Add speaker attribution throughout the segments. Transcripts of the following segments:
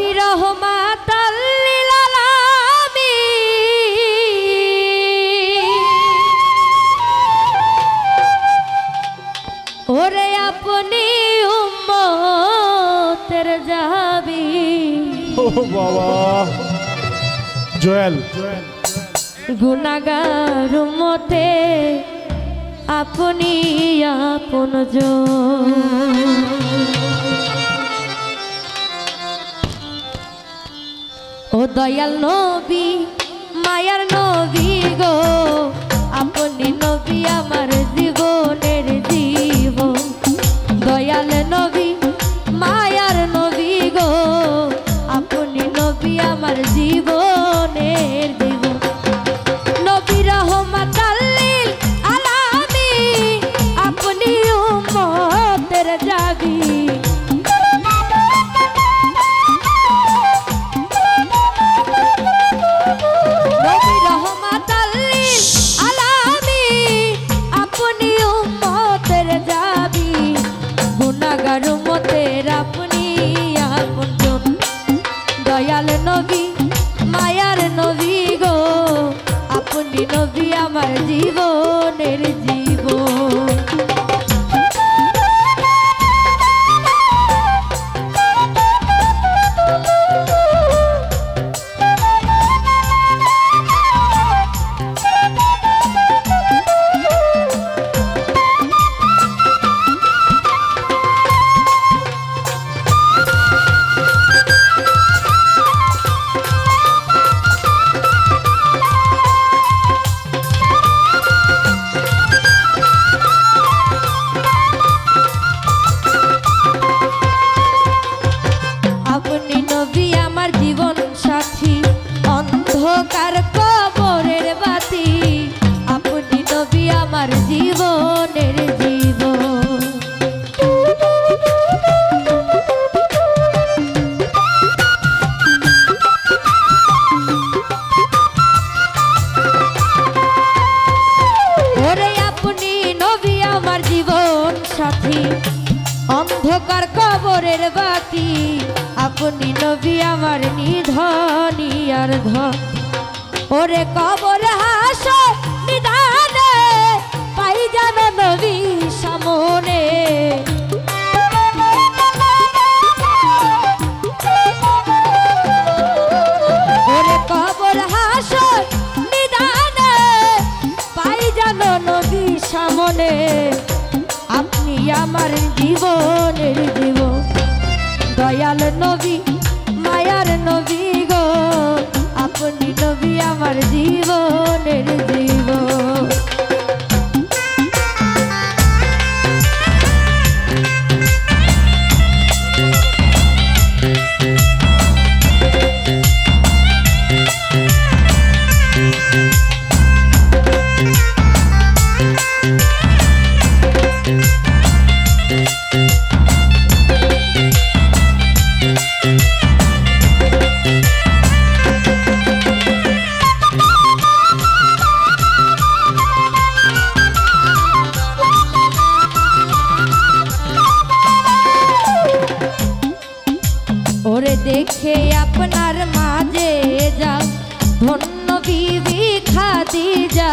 Speaker 1: নবী রহমাতাল লিল আলামিন ওরে আপনি উম্মতের যাবি।
Speaker 2: ও বাবা জয়েল
Speaker 1: গুনাহগার উম্মতে আপনি আপনজন। ও দয়াল নবী মায়ার নবী গো আপনি নবী আমার জীবনের জীবন। দয়াল নবী মায়ার নবী গো আপনি নবী আমার জীবনের জীবন। নবী রহমাতাল লিল আলামিন আপনি উম্মতের যাবি। দয়াল নবী মায়ার নবী গো আপনি নবী আমার জীবনের জীবন। অন্ধকার কবরের বাতি আপনি নবী আমার জীবনের জীবন। ওরে আপনি নবী আমার জীবন সাথী অন্ধকার কবরের বাতি আপনি নবী আমার নিধনী আর ধন। ওরে কবর হাসর নিদানে পাই যেন নবী সামনে। ওরে কবর হাসর নিদানে পাই যেন নবী সামনে আপনি আমার জীবনের জীবন। দয়াল নবী মায়ার নবী গো আপনি নবী আমার জীবনের জীবন। ওরে দেখে আপনার মাঝে যাও ধন্য বিবি খাদিজা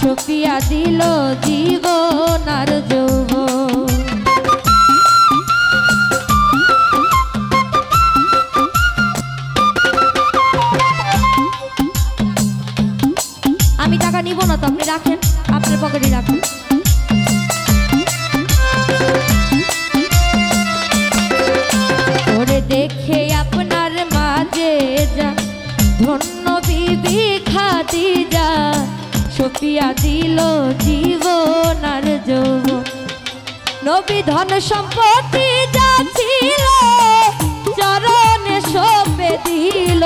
Speaker 1: সফিয়া দিল জীবন আর যৌবন। আমি টাকা নিব না তো আপনি রাখেন আপনার পকেটে রাখেন। ওরে দেখে আপনার মাঝে যা ধন্য বিবি খাদিজা সফিয়া দিল জীবন আর যৌবন। নবী ধন সম্পত্তি যা ছিল চরণে সঁপে দিল।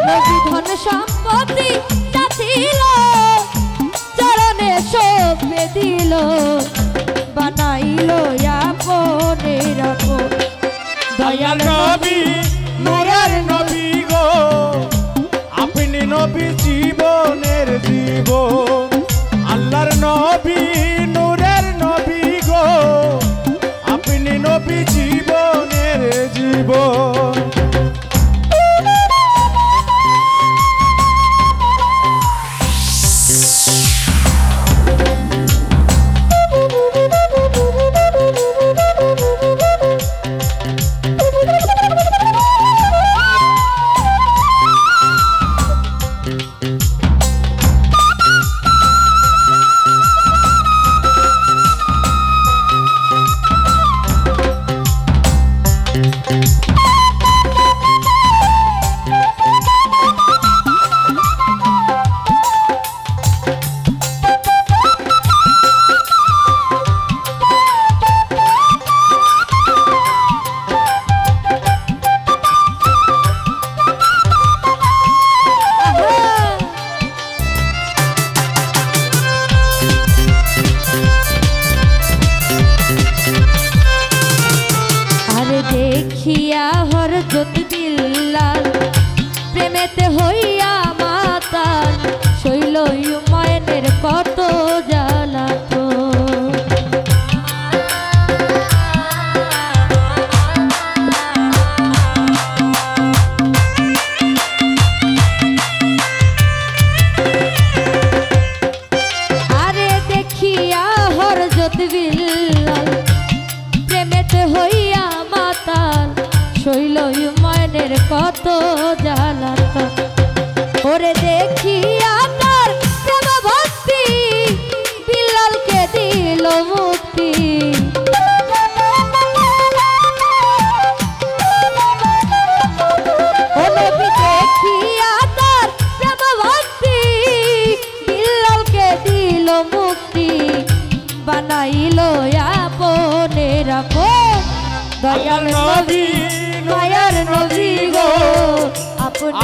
Speaker 1: নবী ধন সম্পত্তি যা ছিল চরণে সঁপে দিল বানাইল আপনের আপন।
Speaker 2: দয়াল নবী নূরের নবী গো আপনি নবী জীবনের জীবন। আল্লাহর নবী নূরের নবী
Speaker 1: বিল্লাল প্রেমেতে হইয়া মাতাল শৈল হুমায়ুনের কত জ্বালাতন ওরে দেখিয়া তার প্রেম ভক্তি বিল্লালকে দিল মুক্তি ও নবী দেখিয়া তার প্রেম ভক্তি বিল্লালকে দিল মুক্তি বানাইল আপনের আপন দয়াল নবী মায়ার নবী গো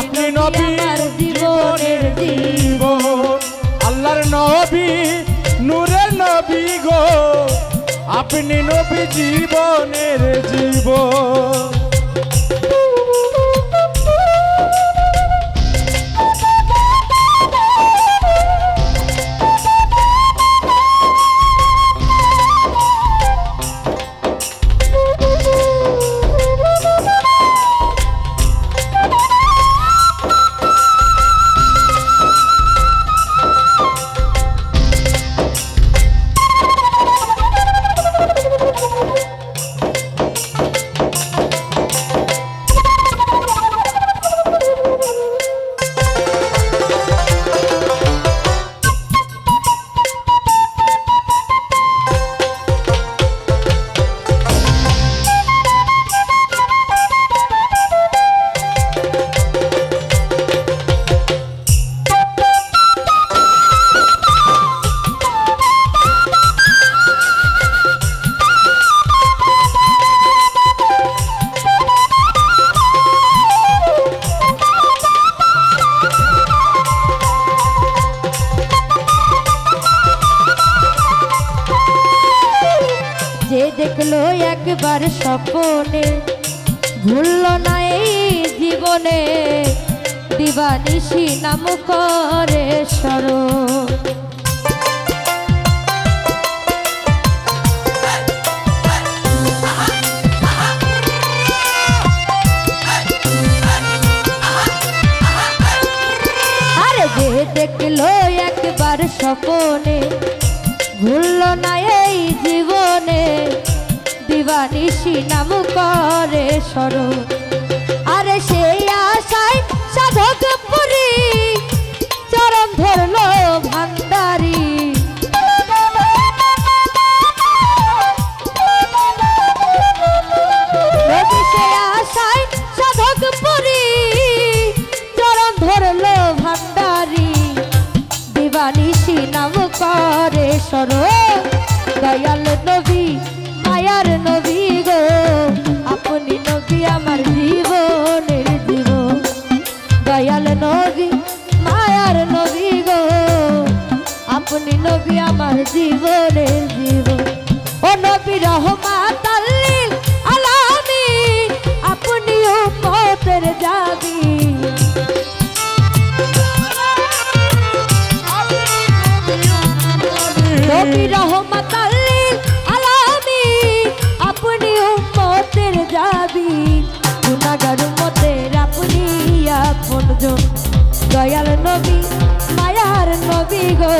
Speaker 1: আপনি নবী আমার জীবনের জীবন
Speaker 2: আল্লাহর নবী নূরের নবী গো আপনি নবী জীবনের জীবন
Speaker 1: দেখলো একবার স্বপ্নে ভুলল না এই জীবনে দিবানিশি নাম করে স্মরণ আরে যে দেখলো একবার স্বপ্নে ভুলল না এই জীবনে দিবানিশি নাম করে স্মরণ আরে সেই আশায় সাধক পুরী চরণ ধরলো ভান্ডারি সেই আশায় সাধক পুরী চরণ ধরলো ভান্ডারি দিবানিশি নাম করে স্মরণ দয়াল নবী মায়ার নবী গো আপনি নবী আমার জীবনের জীবন দয়াল নবী মায়ার নবী গো আপনি নবী আমার জীবনের জীবন ও নবী রহমাতাল লিল আলামিন আপনি উম্মতের জাবি নবী রহমাতাল লিল আলামিন আপনি উম্মতের জাবি গুনাহগার উম্মতের আপনি আপনজন দয়াল নবী মায়ার নবী গো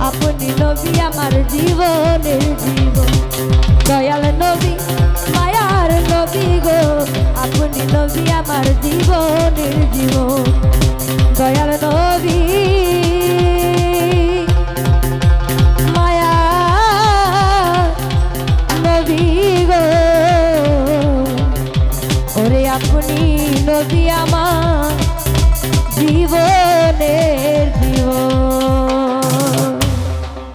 Speaker 1: আপনি নবী আমার জীবনের জীবন দয়াল নবী মায়ার নবী গো আপনি নবী আমার জীবনের জীবন দয়াল নবী আপনি নবী আমার জীবনে